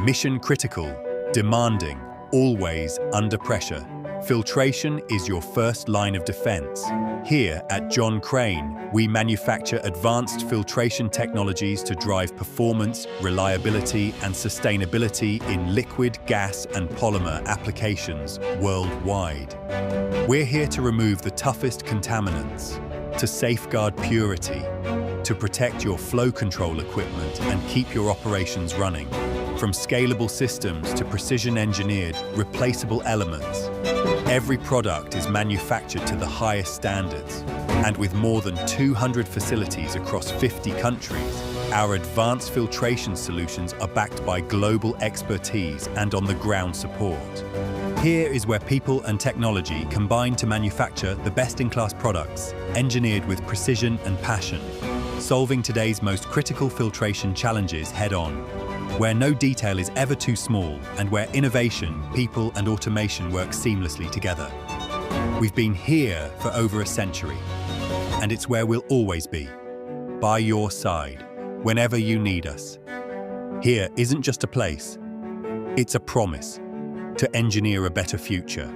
Mission critical, demanding, always under pressure. Filtration is your first line of defense. Here at John Crane, we manufacture advanced filtration technologies to drive performance, reliability, and sustainability in liquid, gas, and polymer applications worldwide. We're here to remove the toughest contaminants, to safeguard purity, to protect your flow control equipment and keep your operations running. From scalable systems to precision-engineered, replaceable elements, every product is manufactured to the highest standards. And with more than 200 facilities across 50 countries, our advanced filtration solutions are backed by global expertise and on-the-ground support. Here is where people and technology combine to manufacture the best-in-class products, engineered with precision and passion, solving today's most critical filtration challenges head-on. Where no detail is ever too small and where innovation, people and automation work seamlessly together. We've been here for over a century, and it's where we'll always be, by your side, whenever you need us. Here isn't just a place, it's a promise to engineer a better future.